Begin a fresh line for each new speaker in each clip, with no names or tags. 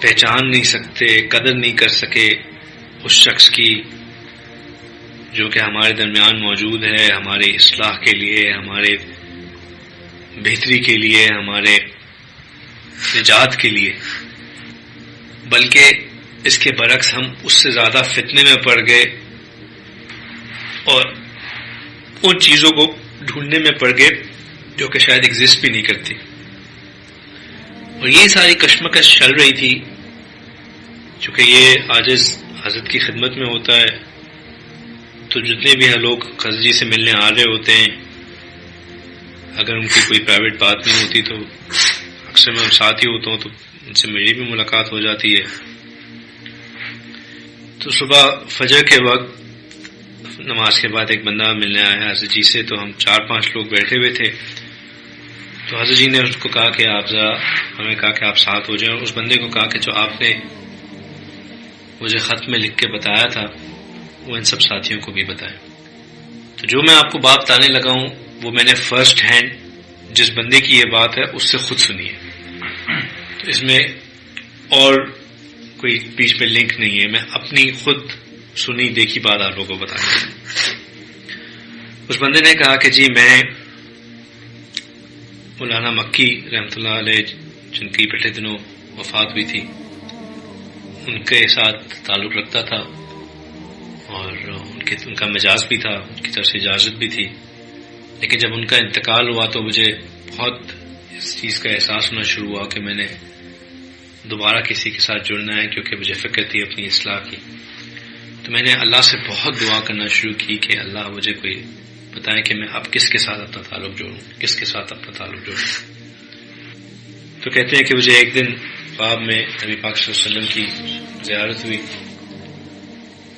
پہچان نہیں سکتے، قدر نہیں کر سکے اس شخص کی جو کہ ہمارے درمیان موجود ہے، ہماری اصلاح کے لیے، ہمارے بہتری کے لیے، ہمارے نجات کے لیے، بلکہ اس کے برعکس ہم اس سے زیادہ فتنے میں پڑ گئے اور ان چیزوں کو ڈھونڈنے میں پڑ گئے جو کہ شاید ایگزسٹ بھی نہیں کرتی. اور یہ ساری کشمکش چل رہی تھی چونکہ یہ عاجز حضرت کی خدمت میں ہوتا ہے، تو جتنے بھی لوگ خضر سے ملنے آ رہے ہوتے ہیں، اگر ان کی کوئی پرائیویٹ بات نہیں ہوتی تو اکثر میں ساتھ ہی ہوتا ہوں، تو ان سے میری بھی ملاقات ہو جاتی ہے. تو صبح فجر کے وقت نماز کے بعد ایک بندہ ملنے آیا حضرت جی سے، تو ہم 4-5 لوگ بیٹھے ہوئے تھے. تو حضرت جی نے اس کو کہا کہ آپ ذرا، ہمیں کہا کہ آپ ساتھ ہو جائیں، اور اس بندے کو کہا کہ جو آپ نے مجھے خط میں لکھ کے بتایا تھا وہ ان سب ساتھیوں کو بھی بتائیں. تو جو میں آپ کو بات بتانے لگا ہوں وہ میں نے فرسٹ ہینڈ جس بندے کی یہ بات ہے اس سے خود سنی ہے، تو اس میں اور کوئی بیچ میں لنک نہیں ہے، میں اپنی خود سنی دیکھی بات آپ لوگوں کو بتانا. اس بندے نے کہا کہ جی میں مولانا مکی رحمۃ اللہ علیہ جن کی پچھلے دنوں وفات ہوئی تھی ان کے ساتھ تعلق رکھتا تھا، اور ان کا مجاز بھی تھا، ان کی طرف سے اجازت بھی تھی، لیکن جب ان کا انتقال ہوا تو مجھے بہت اس چیز کا احساس ہونا شروع ہوا کہ میں نے دوبارہ کسی کے ساتھ جڑنا ہے، کیونکہ مجھے فکر تھی اپنی اصلاح کی. تو میں نے اللہ سے بہت دعا کرنا شروع کی کہ اللہ مجھے کوئی بتائیں کہ میں اب کس کے ساتھ اپنا تعلق جوڑوں، کس کے ساتھ اپنا تعلق جوڑوں. تو کہتے ہیں کہ مجھے ایک دن خواب میں نبی پاک صلی اللہ علیہ وسلم کی زیارت ہوئی،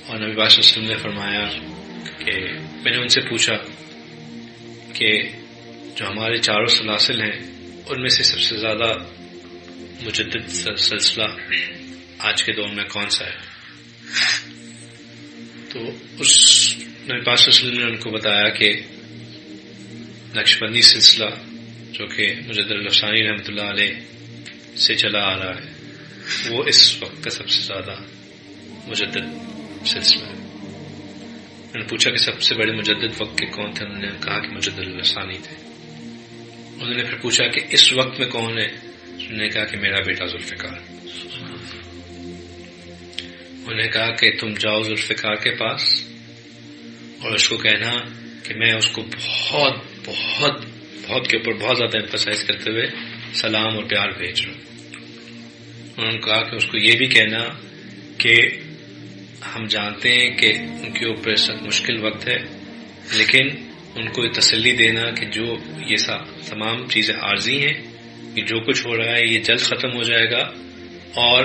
اور نبی پاک صلی اللہ علیہ وسلم نے فرمایا کہ میں نے ان سے پوچھا کہ جو ہمارے چاروں سلاسل ہیں ان میں سے سب سے زیادہ مجدد سلسلہ آج کے دور میں کون سا ہے؟ تو اس نبی پاک صلی اللہ علیہ وسلم نے ان کو بتایا کہ نقشبندی سلسلہ جو کہ مجدد الافسانی رحمۃ اللہ علیہ سے چلا آ رہا ہے وہ اس وقت کا سب سے زیادہ مجدد سلسلہ ہے. میں نے پوچھا کہ سب سے بڑے مجدد وقت کے کون تھے؟ انہوں نے کہا کہ مجدد الافسانی تھے. انہوں نے پھر پوچھا کہ اس وقت میں کون ہے؟ انہوں نے کہا کہ میرا بیٹا ذوالفقار. انہوں نے کہا کہ تم جاؤ ذوالفقار کے پاس اور اس کو کہنا کہ میں اس کو بہت بہت بہت کے اوپر بہت زیادہ ایمفسائز کرتے ہوئے سلام اور پیار بھیج رہا ہوں. انہوں نے کہا کہ اس کو یہ بھی کہنا کہ ہم جانتے ہیں کہ ان کے اوپر سخت مشکل وقت ہے، لیکن ان کو یہ تسلی دینا کہ جو یہ تمام چیزیں عارضی ہیں، کہ جو کچھ ہو رہا ہے یہ جلد ختم ہو جائے گا، اور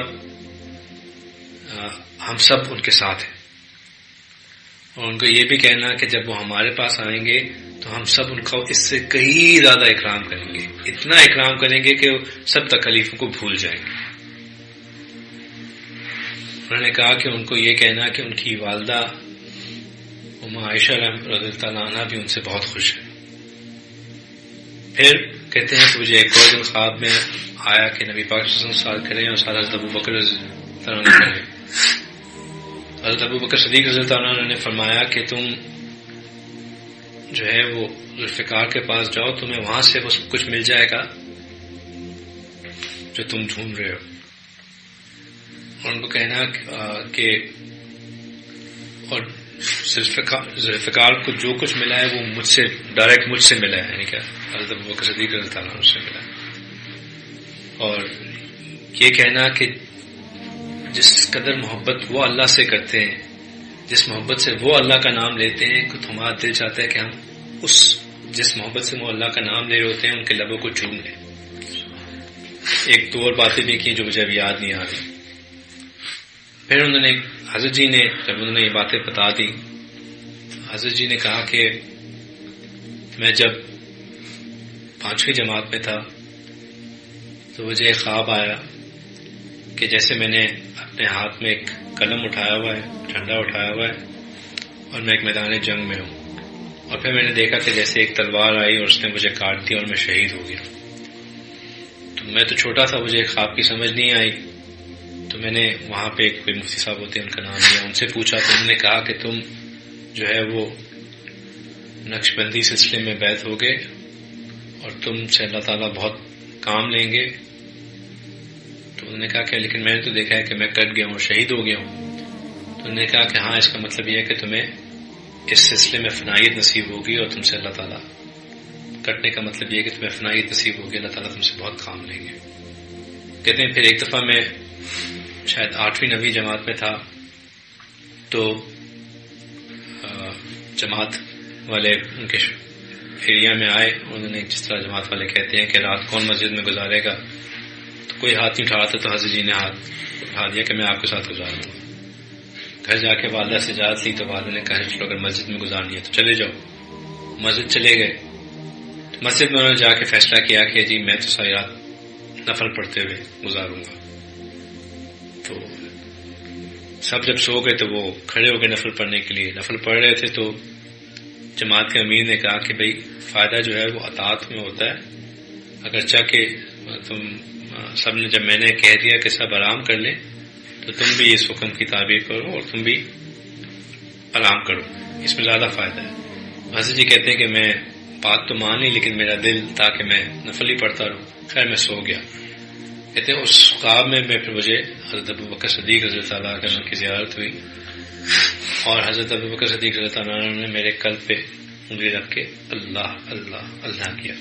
ہم سب ان کے ساتھ ہیں. اور ان کو یہ بھی کہنا کہ جب وہ ہمارے پاس آئیں گے تو ہم سب ان کا اس سے کہیں زیادہ اکرام کریں گے، اتنا اکرام کریں گے کہ وہ سب تکلیفوں کو بھول جائیں گے. انہوں نے کہا کہ ان کو یہ کہنا کہ ان کی والدہ ام عائشہ رضی اللہ تعالیٰ عنہ بھی ان سے بہت خوش ہے. پھر کہتے ہیں کہ مجھے ایک اور دن خواب میں آیا کہ نبی پاک صلی اللہ علیہ وسلم سال کریں اور سال حضرت ابوبکر رضی اللہ عنہ کریں. حضرت ابوبکر صدیق رضی اللہ عنہ نے فرمایا کہ تم جو ہے وہ ذوالفقار کے پاس جاؤ، تمہیں وہاں سے وہ سب کچھ مل جائے گا جو تم ڈھونڈ رہے ہو. اور ان کو کہنا کہ اور ذوالفقار کو جو کچھ ملا ہے وہ مجھ سے ڈائریکٹ مجھ سے ملا ہے، یعنی کہ حضرت ابوبکر صدیق رضی اللہ عنہ سے ملا ہے. اور یہ کہنا کہ جس قدر محبت وہ اللہ سے کرتے ہیں، جس محبت سے وہ اللہ کا نام لیتے ہیں، کہ تمہارا دل چاہتا ہے کہ ہم جس محبت سے وہ اللہ کا نام لے رہے ہوتے ہیں ان کے لبوں کو چوم لیں. ایک دو اور باتیں بھی کی جو مجھے ابھی یاد نہیں آ رہی. پھر انہوں نے حضرت جی نے جب انہوں نے یہ باتیں بتا دی، حضرت جی نے کہا کہ میں جب 5ویں جماعت میں تھا تو مجھے ایک خواب آیا کہ جیسے میں نے اپنے ہاتھ میں ایک قلم اٹھایا ہوا ہے، ڈنڈا اٹھایا ہوا ہے، اور میں ایک میدان جنگ میں ہوں، اور پھر میں نے دیکھا کہ جیسے ایک تلوار آئی اور اس نے مجھے کاٹ دیا اور میں شہید ہو گیا. تو میں تو چھوٹا تھا، مجھے خواب کی سمجھ نہیں آئی. تو میں نے وہاں پہ کوئی مفتی صاحب ہوتے ہیں ان کا نام لیا, ان سے پوچھا تو انہوں نے کہا کہ تم جو ہے وہ نقش بندی سلسلے میں بیعت ہو گئے اور تم سے اللہ تعالیٰ بہت کام لیں گے. تو انہوں نے کہا کہ لیکن میں نے تو دیکھا ہے کہ میں کٹ گیا ہوں, شہید ہو گیا ہوں. تو انہوں نے کہا کہ ہاں اس کا مطلب یہ ہے کہ تمہیں اس سلسلے میں فنائیت نصیب ہوگی اور تم سے اللہ تعالیٰ, کٹنے کا مطلب یہ ہے کہ تمہیں فنائیت نصیب ہوگی, اللہ تعالیٰ تم سے بہت کام لیں گے. کہتے ہیں پھر ایک دفعہ میں شاید 8ویں 9ویں جماعت میں تھا, تو جماعت والے ان کے ایریا میں آئے. انہوں نے جس طرح جماعت والے کہتے ہیں کہ رات کون مسجد میں گزارے گا, تو کوئی ہاتھ نہیں اٹھا رہا تھا, تو حضرت جی نے ہاتھ اٹھا دیا کہ میں آپ کے ساتھ گزاروں گا. گھر جا کے والدہ سے اجازت لی تو والدہ نے کہا چلو اگر مسجد میں گزارنی ہے تو چلے جاؤ. مسجد چلے گئے. مسجد میں انہوں نے جا کے فیصلہ کیا کہ جی میں تو ساری رات نفل پڑھتے ہوئے گزاروں گا. تو سب جب سو گئے تو وہ کھڑے ہو گئے نفل پڑھنے کے لیے. نفل پڑھ رہے تھے تو جماعت کے امیر نے کہا کہ بھئی فائدہ جو ہے وہ اطاعت میں ہوتا ہے, اگرچہ کہ تم سب نے, جب میں نے کہہ دیا کہ سب آرام کر لیں تو تم بھی اس حکم کی تعبیر کرو اور تم بھی آرام کرو, اس میں زیادہ فائدہ ہے. حضرت جی کہتے ہیں کہ میں بات تو مان لی لیکن میرا دل تھا کہ میں نفل ہی پڑھتا رہوں. خیر میں سو گیا. کہتے ہیں اس خواب میں پھر مجھے حضرت ابوبکر صدیق رضی اللہ عنہ کی زیارت ہوئی, اور حضرت ابوبکر صدیق رضی اللہ عنہ نے میرے قلب پہ انگلی رکھ کے اللہ اللہ اللہ کیا.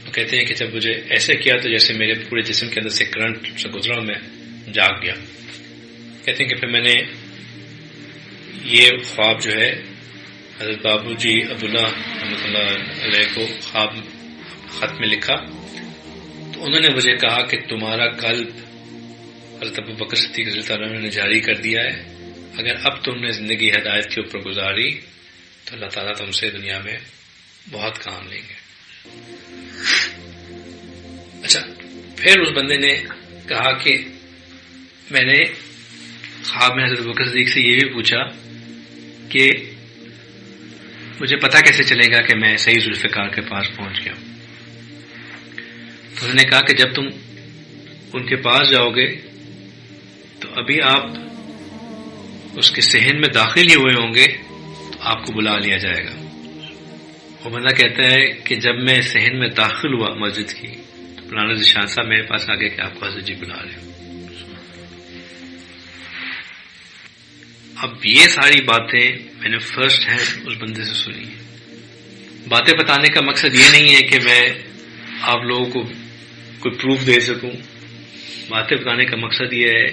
تو کہتے ہیں کہ جب مجھے ایسے کیا تو جیسے میرے پورے جسم کے اندر سے کرنٹ سے گزرا, میں جاگ گیا. کہتے ہیں کہ پھر میں نے یہ خواب جو ہے حضرت بابو جی عبداللہ رحمۃ اللہ علیہ کو خواب خط میں لکھا. تو انہوں نے مجھے کہا کہ تمہارا قلب حضرت ابوبکر صدیق رضی اللہ عنہ نے جاری کر دیا ہے, اگر اب تم نے زندگی ہدایت کے اوپر گزاری تو اللہ تعالیٰ تم سے دنیا میں بہت کام لیں گے. اچھا, پھر اس بندے نے کہا کہ میں نے خواب میں حضرت ابوبکر صدیق سے یہ بھی پوچھا کہ مجھے پتہ کیسے چلے گا کہ میں صحیح ذوالفقار کے پاس پہنچ گیا. تو انہوں نے کہا کہ جب تم ان کے پاس جاؤ گے تو ابھی آپ اس کے صحن میں داخل ہی ہوئے ہوں گے تو آپ کو بلا لیا جائے گا. وہ بندہ کہتا ہے کہ جب میں صحن میں داخل ہوا مسجد کی تو مولانا ذیشان صاحب میرے پاس آ گئے کہ آپ کو حضرت جی بلا رہے ہیں. اب یہ ساری باتیں میں نے فرسٹ ہینڈ اس بندے سے سنی. باتیں بتانے کا مقصد یہ نہیں ہے کہ میں آپ لوگوں کو کوئی پروف دے سکوں. باتیں بتانے کا مقصد یہ ہے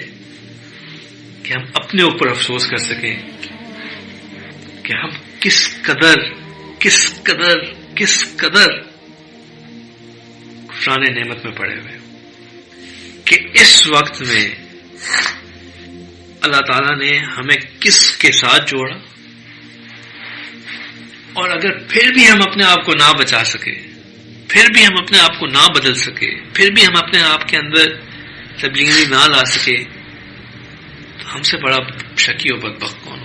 کہ ہم اپنے اوپر افسوس کر سکیں کہ ہم کس قدر کفران نعمت میں پڑے ہوئے, کہ اس وقت میں اللہ تعالیٰ نے ہمیں کس کے ساتھ جوڑا, اور اگر پھر بھی ہم اپنے آپ کو نہ بچا سکے, پھر بھی ہم اپنے آپ کو نہ بدل سکے, پھر بھی ہم اپنے آپ کے اندر تبلیغی نہ لا سکے, تو ہم سے بڑا شکی و بدبخت کون